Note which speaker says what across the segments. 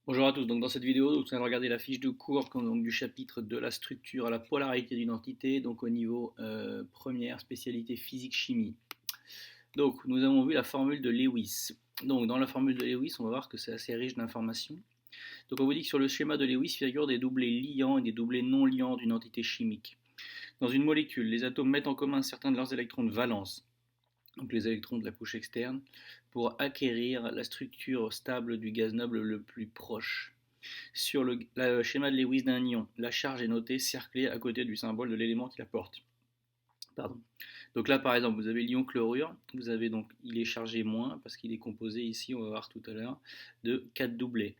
Speaker 1: Bonjour à tous, donc dans cette vidéo, vous allez regarder la fiche de cours donc, du chapitre de la structure à la polarité d'une entité, donc au niveau première spécialité physique-chimie. Donc nous avons vu la formule de Lewis. Donc dans la formule de Lewis, on va voir que c'est assez riche d'informations. Donc on vous dit que sur le schéma de Lewis figurent des doublés liants et des doublés non liants d'une entité chimique. Dans une molécule, les atomes mettent en commun certains de leurs électrons de valence, donc les électrons de la couche externe, pour acquérir la structure stable du gaz noble le plus proche. Sur le schéma de Lewis d'un ion, la charge est notée cerclée à côté du symbole de l'élément qui la porte. Pardon. Donc là, par exemple, vous avez l'ion chlorure, vous avez donc, il est chargé moins, parce qu'il est composé ici, on va voir tout à l'heure, de 4 doublés.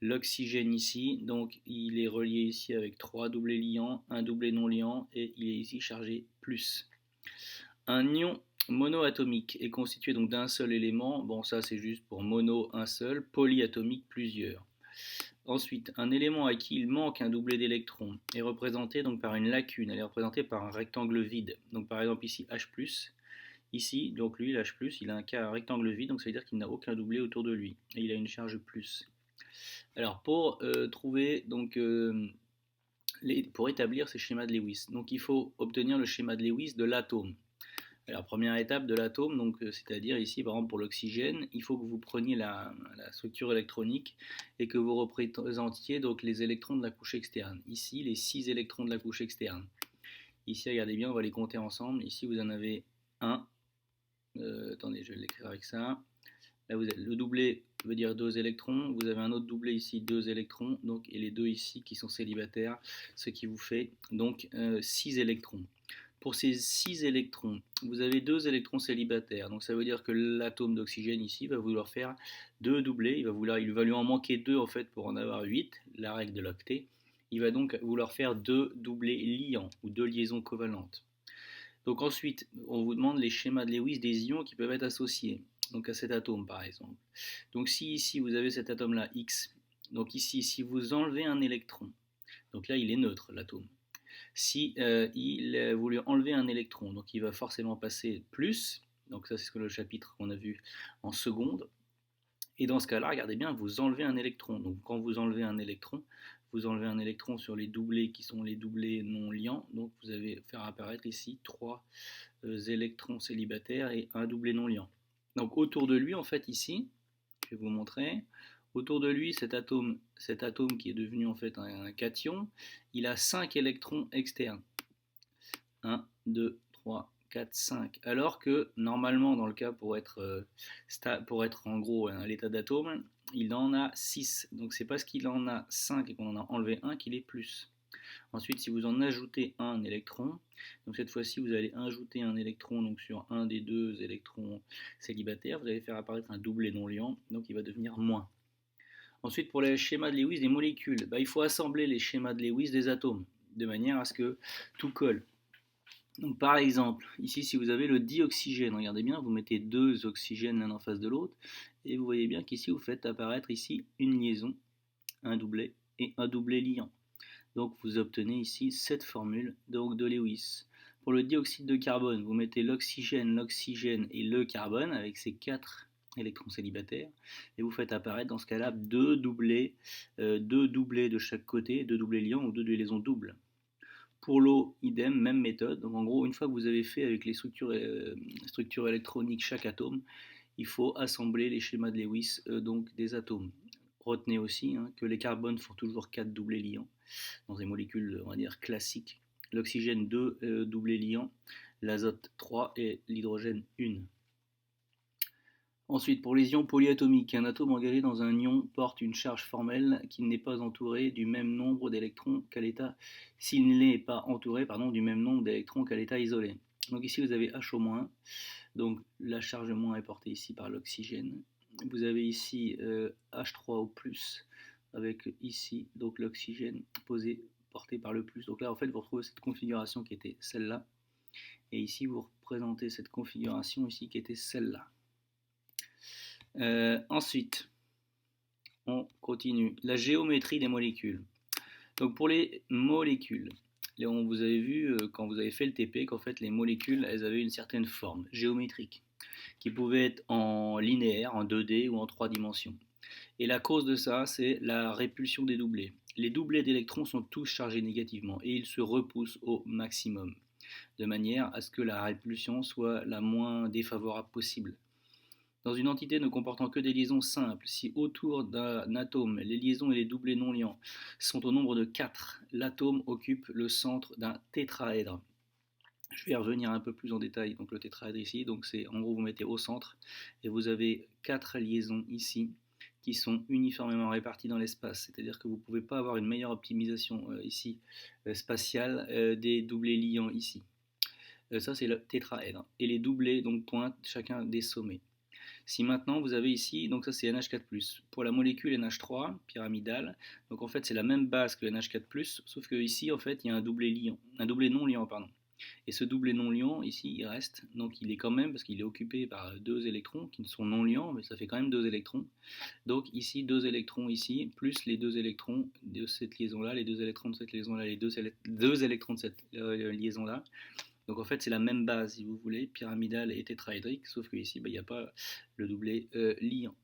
Speaker 1: L'oxygène ici, donc il est relié ici avec 3 doublés liants, un doublé non liant, et il est ici chargé plus. Un ion monoatomique est constitué donc d'un seul élément, bon ça c'est juste pour mono un seul, polyatomique plusieurs. Ensuite, un élément à qui il manque un doublé d'électrons est représenté donc par une lacune, elle est représentée par un rectangle vide. Donc par exemple ici H+, ici, donc lui, l'H+, il a un rectangle vide, donc ça veut dire qu'il n'a aucun doublé autour de lui, et il a une charge plus. Alors pour trouver, donc, pour établir ces schémas de Lewis, donc il faut obtenir le schéma de Lewis de l'atome. Alors, première étape de l'atome, donc c'est-à-dire ici par exemple pour l'oxygène, il faut que vous preniez la structure électronique et que vous représentiez donc les électrons de la couche externe. Ici, les 6 électrons de la couche externe. Ici, regardez bien, on va les compter ensemble. Ici, vous en avez un. Attendez, je vais l'écrire avec ça. Là, vous avez le doublé veut dire 2 électrons. Vous avez un autre doublé ici, 2 électrons. Donc, et les deux ici qui sont célibataires, ce qui vous fait donc 6 électrons. Pour ces 6 électrons, vous avez 2 électrons célibataires. Donc ça veut dire que l'atome d'oxygène ici va vouloir faire 2 doublés. Il va lui en manquer 2 en fait pour en avoir 8, la règle de l'octet. Il va donc vouloir faire 2 doublés liants ou 2 liaisons covalentes. Donc ensuite, on vous demande les schémas de Lewis des ions qui peuvent être associés. Donc à cet atome par exemple. Donc si ici vous avez cet atome là X, donc ici si vous enlevez un électron, donc là il est neutre l'atome. Si il voulait enlever un électron, donc il va forcément passer plus, donc ça c'est ce que le chapitre qu'on a vu en seconde, et dans ce cas-là, regardez bien, vous enlevez un électron, donc quand vous enlevez un électron sur les doublés qui sont les doublés non liants, donc vous allez faire apparaître ici 3 électrons célibataires et un doublé non liant. Donc autour de lui, en fait ici, je vais vous montrer, autour de lui, cet atome qui est devenu en fait un cation, il a 5 électrons externes. 1, 2, 3, 4, 5. Alors que normalement, dans le cas pour être en gros à l'état d'atome, il en a 6. Donc c'est parce qu'il en a 5 et qu'on en a enlevé un qu'il est plus. Ensuite, si vous en ajoutez un électron, donc cette fois-ci vous allez ajouter un électron donc sur un des deux électrons célibataires, vous allez faire apparaître un doublé non liant, donc il va devenir moins. Ensuite, pour les schémas de Lewis des molécules, il faut assembler les schémas de Lewis des atomes, de manière à ce que tout colle. Donc par exemple, ici si vous avez le dioxygène, regardez bien, vous mettez 2 oxygènes l'un en face de l'autre, et vous voyez bien qu'ici vous faites apparaître ici une liaison, un doublet et un doublé liant. Donc vous obtenez ici cette formule donc de Lewis. Pour le dioxyde de carbone, vous mettez l'oxygène et le carbone avec ces 4 électrons célibataires, et vous faites apparaître dans ce cas-là deux doublés de chaque côté, 2 doublés liants ou 2 liaisons doubles. Pour l'eau, idem, même méthode. Donc en gros, une fois que vous avez fait avec les structures électroniques chaque atome, il faut assembler les schémas de Lewis donc des atomes. Retenez aussi que les carbones font toujours 4 doublés liants dans des molécules, on va dire, classiques. L'oxygène 2 doublés liants, l'azote 3 et l'hydrogène 1. Ensuite, pour les ions polyatomiques, un atome engagé dans un ion porte une charge formelle qui n'est pas entourée du même nombre d'électrons qu'à l'état, s'il n'est pas entouré du même nombre d'électrons qu'à l'état isolé. Donc ici vous avez H au moins, donc la charge moins est portée ici par l'oxygène. Vous avez ici H3 au plus, avec ici donc l'oxygène porté par le plus. Donc là en fait vous retrouvez cette configuration qui était celle-là, et ici vous représentez cette configuration ici qui était celle-là. Ensuite, on continue. La géométrie des molécules. Donc pour les molécules, vous avez vu quand vous avez fait le TP qu'en fait les molécules elles avaient une certaine forme géométrique qui pouvait être en linéaire, en 2D ou en 3 dimensions. Et la cause de ça, c'est la répulsion des doublés. Les doublés d'électrons sont tous chargés négativement et ils se repoussent au maximum, de manière à ce que la répulsion soit la moins défavorable possible. Dans une entité ne comportant que des liaisons simples, si autour d'un atome, les liaisons et les doublés non liants sont au nombre de 4, l'atome occupe le centre d'un tétraèdre. Je vais revenir un peu plus en détail. Donc le tétraèdre ici, donc c'est en gros vous mettez au centre et vous avez 4 liaisons ici qui sont uniformément réparties dans l'espace. C'est-à-dire que vous ne pouvez pas avoir une meilleure optimisation ici spatiale des doublés liants ici. Ça c'est le tétraèdre. Et les doublés donc pointent chacun des sommets. Si maintenant vous avez ici, donc ça c'est NH4+, pour la molécule NH3 pyramidale, donc en fait c'est la même base que NH4+, sauf que ici en fait il y a un doublé liant, un doublé non liant pardon. Et ce doublé non liant ici il reste, donc il est quand même, parce qu'il est occupé par 2 électrons qui sont non liants, mais ça fait quand même 2 électrons. Donc ici 2 électrons ici, plus les 2 électrons de cette liaison là, les 2 électrons de cette liaison là, les 2 électrons de cette liaison là. Donc en fait c'est la même base si vous voulez, pyramidale et tétraédrique, sauf qu'ici il n'y a pas le doublé liant.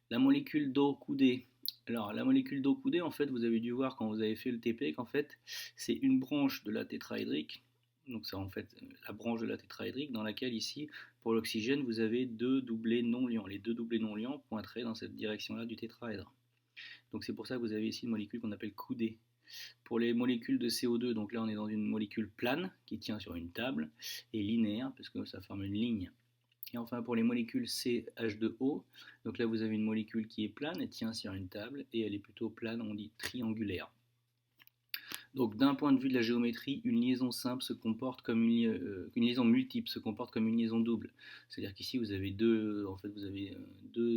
Speaker 1: La molécule d'eau coudée. Alors la molécule d'eau coudée, en fait vous avez dû voir quand vous avez fait le TP qu'en fait c'est une branche de la tétraédrique. Donc c'est en fait la branche de la tétraédrique dans laquelle ici pour l'oxygène vous avez 2 doublés non liants. Les 2 doublés non liants pointeraient dans cette direction là du tétraèdre. Donc c'est pour ça que vous avez ici une molécule qu'on appelle coudée. Pour les molécules de CO2, donc là on est dans une molécule plane qui tient sur une table et linéaire puisque ça forme une ligne. Et enfin pour les molécules CH2O, donc là vous avez une molécule qui est plane, elle tient sur une table et elle est plutôt plane, on dit triangulaire. Donc d'un point de vue de la géométrie, une liaison simple se comporte comme une liaison multiple se comporte comme une liaison double. C'est-à-dire qu'ici vous avez deux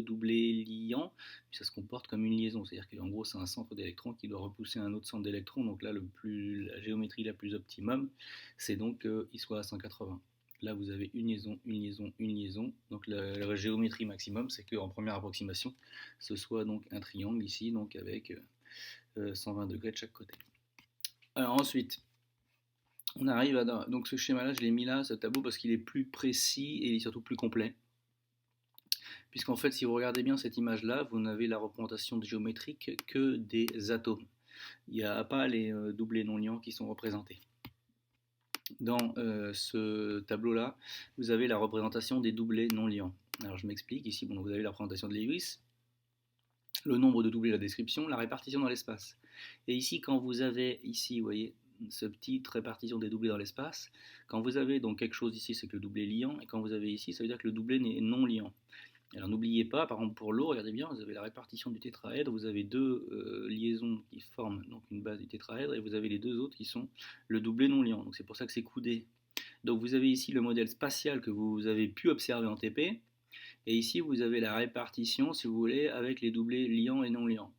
Speaker 1: doublés liants, puis ça se comporte comme une liaison. C'est-à-dire qu'en gros c'est un centre d'électrons qui doit repousser un autre centre d'électrons. Donc là la géométrie la plus optimum, c'est donc qu'il soit à 180. Là vous avez une liaison, une liaison, une liaison. Donc la géométrie maximum, c'est qu'en première approximation, ce soit donc un triangle ici, donc avec 120 degrés de chaque côté. Alors ensuite, on arrive à... Donc ce schéma-là, je l'ai mis là, ce tableau, parce qu'il est plus précis et il est surtout plus complet. Puisqu'en fait, si vous regardez bien cette image-là, vous n'avez la représentation géométrique que des atomes. Il n'y a pas les doublés non liants qui sont représentés. Dans ce tableau-là, vous avez la représentation des doublés non liants. Alors je m'explique, ici bon, vous avez la représentation de Lewis, le nombre de doublés, la description, la répartition dans l'espace. Et ici, quand vous avez, ici, vous voyez, cette petite répartition des doublés dans l'espace, quand vous avez donc quelque chose ici, c'est que le doublé est liant, et quand vous avez ici, ça veut dire que le doublé est non liant. Alors n'oubliez pas, par exemple pour l'eau, regardez bien, vous avez la répartition du tétraèdre, vous avez deux liaisons qui forment donc une base du tétraèdre, et vous avez les deux autres qui sont le doublé non liant. Donc c'est pour ça que c'est coudé. Donc vous avez ici le modèle spatial que vous avez pu observer en TP, et ici vous avez la répartition, si vous voulez, avec les doublés liants et non liants.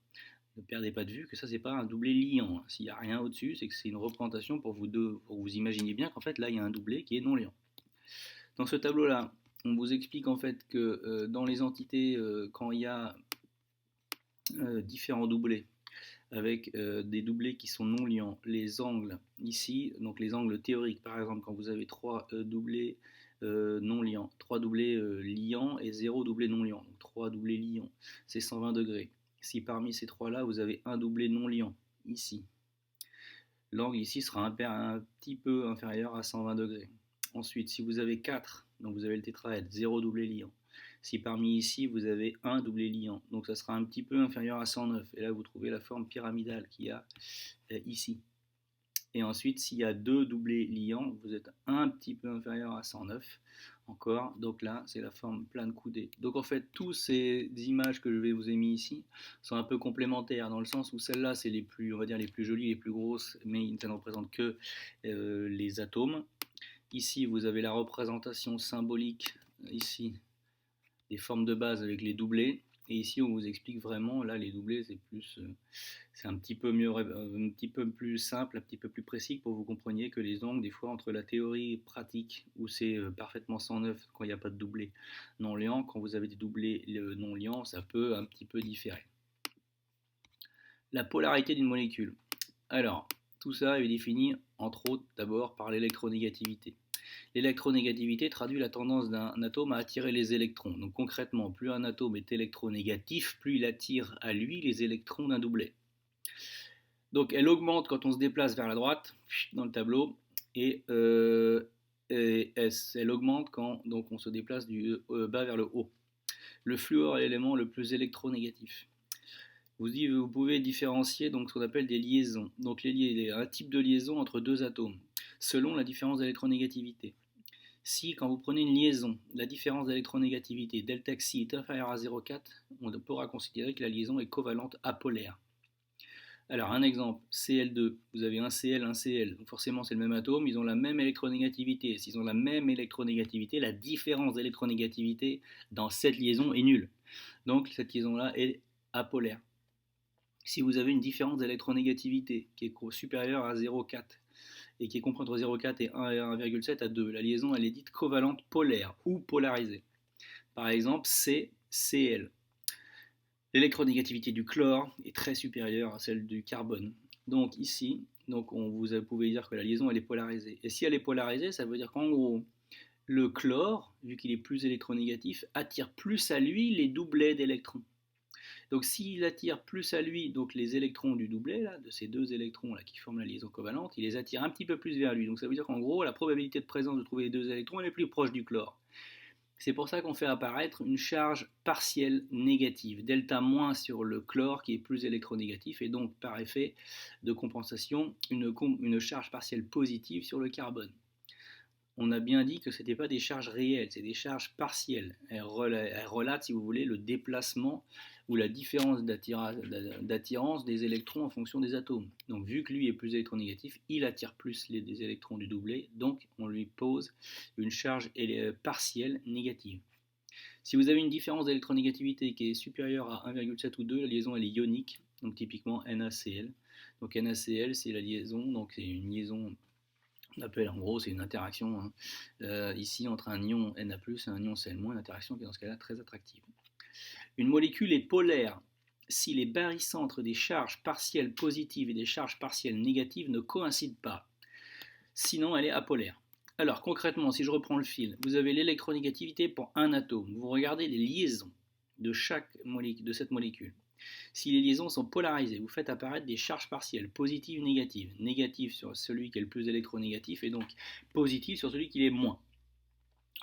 Speaker 1: Ne perdez pas de vue que ça c'est pas un doublé liant. S'il n'y a rien au-dessus, c'est que c'est une représentation pour vous imaginer bien qu'en fait là il y a un doublé qui est non liant. Dans ce tableau-là, on vous explique en fait que dans les entités, quand il y a différents doublés, avec des doublés qui sont non liants, les angles ici, donc les angles théoriques, par exemple, quand vous avez 3 doublés non liants, 3 doublés liants et 0 doublé non liant, donc 3 doublés liants, c'est 120 degrés. Si parmi ces trois-là, vous avez un doublé non liant, ici, l'angle ici sera un petit peu inférieur à 120 degrés. Ensuite, si vous avez 4, donc vous avez le tétraèdre, 0 doublé liant. Si parmi ici, vous avez un doublé liant, donc ça sera un petit peu inférieur à 109. Et là, vous trouvez la forme pyramidale qu'il y a ici. Et ensuite, s'il y a 2 doublés liants, vous êtes un petit peu inférieur à 109 encore. Donc là, c'est la forme plane coudée. Donc en fait, toutes ces images que je vous ai mis ici sont un peu complémentaires dans le sens où celles-là, c'est les plus, on va dire, les plus jolies, les plus grosses, mais ça ne représente que les atomes. Ici, vous avez la représentation symbolique, ici, des formes de base avec les doublés. Et ici, on vous explique vraiment, là, les doublés, c'est plus, c'est un petit peu mieux, un petit peu plus simple, un petit peu plus précis pour que vous compreniez que les angles, des fois, entre la théorie pratique, où c'est parfaitement 109 quand il n'y a pas de doublé non liant, quand vous avez des doublés non liants, ça peut un petit peu différer. La polarité d'une molécule. Alors, tout ça est défini, entre autres, d'abord par l'électronégativité. L'électronégativité traduit la tendance d'un atome à attirer les électrons. Donc concrètement, plus un atome est électronégatif, plus il attire à lui les électrons d'un doublet. Donc elle augmente quand on se déplace vers la droite, dans le tableau, et elle augmente quand donc, on se déplace du bas vers le haut. Le fluor est l'élément le plus électronégatif. Vous pouvez différencier donc ce qu'on appelle des liaisons. Donc il y a un type de liaison entre deux atomes, selon la différence d'électronégativité. Si, quand vous prenez une liaison, la différence d'électronégativité delta xi est inférieure à 0,4, on pourra considérer que la liaison est covalente apolaire. Alors un exemple, Cl2, vous avez un Cl, un Cl, donc forcément c'est le même atome, ils ont la même électronégativité. S'ils ont la même électronégativité, la différence d'électronégativité dans cette liaison est nulle. Donc cette liaison-là est apolaire. Si vous avez une différence d'électronégativité qui est supérieure à 0,4 et qui est comprise entre 0,4 et 1,7 à 2, la liaison elle est dite covalente polaire ou polarisée. Par exemple, CCl. L'électronégativité du chlore est très supérieure à celle du carbone. Donc ici, vous pouvez dire que la liaison elle est polarisée. Et si elle est polarisée, ça veut dire qu'en gros, le chlore, vu qu'il est plus électronégatif, attire plus à lui les doublets d'électrons. Donc s'il attire plus à lui donc les électrons du doublet, là, de ces deux électrons là, qui forment la liaison covalente, il les attire un petit peu plus vers lui. Donc ça veut dire qu'en gros, la probabilité de présence de trouver les deux électrons elle est plus proche du chlore. C'est pour ça qu'on fait apparaître une charge partielle négative, delta moins sur le chlore qui est plus électronégatif, et donc par effet de compensation, une charge partielle positive sur le carbone. On a bien dit que ce n'était pas des charges réelles, c'est des charges partielles. Elles relatent, si vous voulez, le déplacement ou la différence d'attirance des électrons en fonction des atomes. Donc vu que lui est plus électronégatif, il attire plus des électrons du doublet, donc on lui pose une charge partielle négative. Si vous avez une différence d'électronégativité qui est supérieure à 1,7 ou 2, la liaison elle est ionique, donc typiquement NaCl. Donc NaCl c'est la liaison, donc c'est une liaison on appelle en gros, c'est une interaction ici entre un ion Na+, et un ion Cl-, une interaction qui est dans ce cas-là très attractive. Une molécule est polaire si les barycentres des charges partielles positives et des charges partielles négatives ne coïncident pas. Sinon, elle est apolaire. Alors concrètement, si je reprends le fil, vous avez l'électronégativité pour un atome. Vous regardez les liaisons de cette molécule. Si les liaisons sont polarisées, vous faites apparaître des charges partielles, positives et négatives. Négatives sur celui qui est le plus électronégatif et donc positives sur celui qui est moins.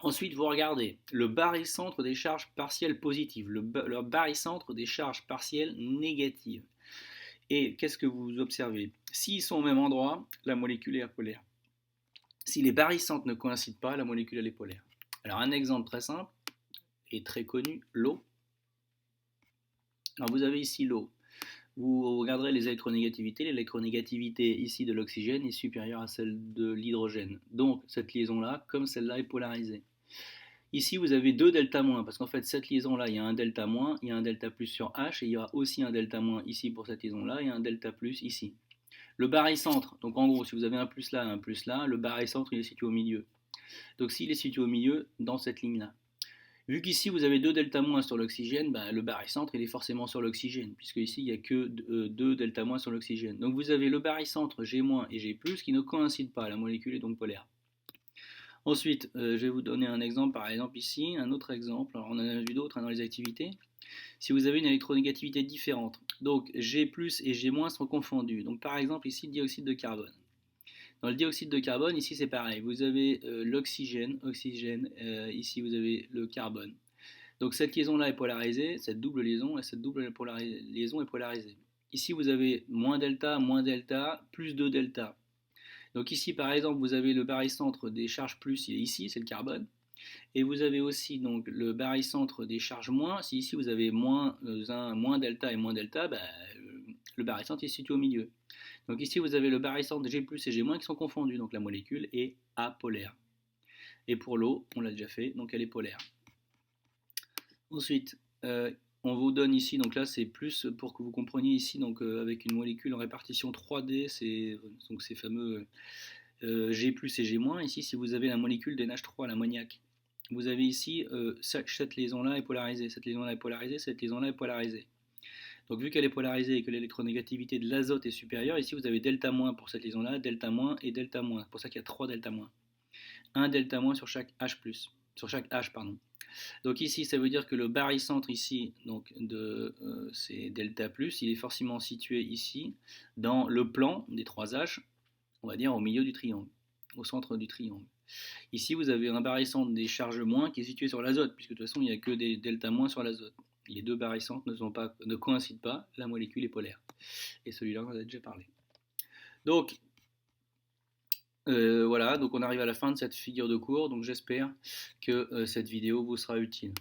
Speaker 1: Ensuite, vous regardez le barycentre des charges partielles positives, le barycentre des charges partielles négatives. Et qu'est-ce que vous observez? S'ils sont au même endroit, la molécule est apolaire. Si les barycentres ne coïncident pas, la molécule elle est polaire. Alors un exemple très simple et très connu, l'eau. Alors vous avez ici l'eau. Vous regarderez les électronégativités. L'électronégativité ici de l'oxygène est supérieure à celle de l'hydrogène. Donc cette liaison-là, comme celle-là, est polarisée. Ici, vous avez deux delta moins, parce qu'en fait, cette liaison-là, il y a un delta moins, il y a un delta plus sur H, et il y aura aussi un delta moins ici pour cette liaison-là, et un delta plus ici. Le barycentre, donc en gros, si vous avez un plus là, le barycentre, il est situé au milieu. Donc s'il est situé au milieu, dans cette ligne-là. Vu qu'ici vous avez deux delta moins sur l'oxygène, le barycentre il est forcément sur l'oxygène, puisque ici il n'y a que deux delta moins sur l'oxygène. Donc vous avez le barycentre G- et G+, qui ne coïncident pas, la molécule est donc polaire. Ensuite, je vais vous donner un exemple, par exemple ici, un autre exemple, alors on en a vu d'autres dans les activités. Si vous avez une électronégativité différente, donc G+, et G- sont confondus. Donc par exemple ici, dioxyde de carbone. Dans le dioxyde de carbone, ici c'est pareil, vous avez l'oxygène, ici vous avez le carbone. Donc cette liaison-là est polarisée, cette double liaison, et cette double liaison est polarisée. Ici vous avez moins delta, plus 2 delta. Donc ici par exemple vous avez le barycentre des charges plus, il est ici, c'est le carbone. Et vous avez aussi donc le barycentre des charges moins, si ici vous avez moins delta et moins delta, le barycentre est situé au milieu. Donc ici, vous avez le barycentre G+, et G- qui sont confondus, donc la molécule est apolaire. Et pour l'eau, on l'a déjà fait, donc elle est polaire. Ensuite, on vous donne ici, donc là c'est plus pour que vous compreniez ici, donc avec une molécule en répartition 3D, donc ces fameux G+, et G-. Ici, si vous avez la molécule d'NH3, l'ammoniac, vous avez ici cette liaison-là est polarisée, cette liaison-là est polarisée, cette liaison-là est polarisée. Donc vu qu'elle est polarisée et que l'électronégativité de l'azote est supérieure, ici vous avez delta- pour cette liaison-là, delta- et delta-. C'est pour ça qu'il y a 3 delta-. un delta moins sur chaque H+, sur chaque H, pardon. Donc ici, ça veut dire que le barycentre ici, donc c'est delta plus, il est forcément situé ici, dans le plan des 3 H, on va dire au milieu du triangle, au centre du triangle. Ici, vous avez un barycentre des charges moins qui est situé sur l'azote, puisque de toute façon, il n'y a que des delta moins sur l'azote. Les deux barycentres ne coïncident pas, la molécule est polaire. Et celui-là, on en a déjà parlé. Donc, voilà, donc on arrive à la fin de cette figure de cours, donc j'espère que cette vidéo vous sera utile.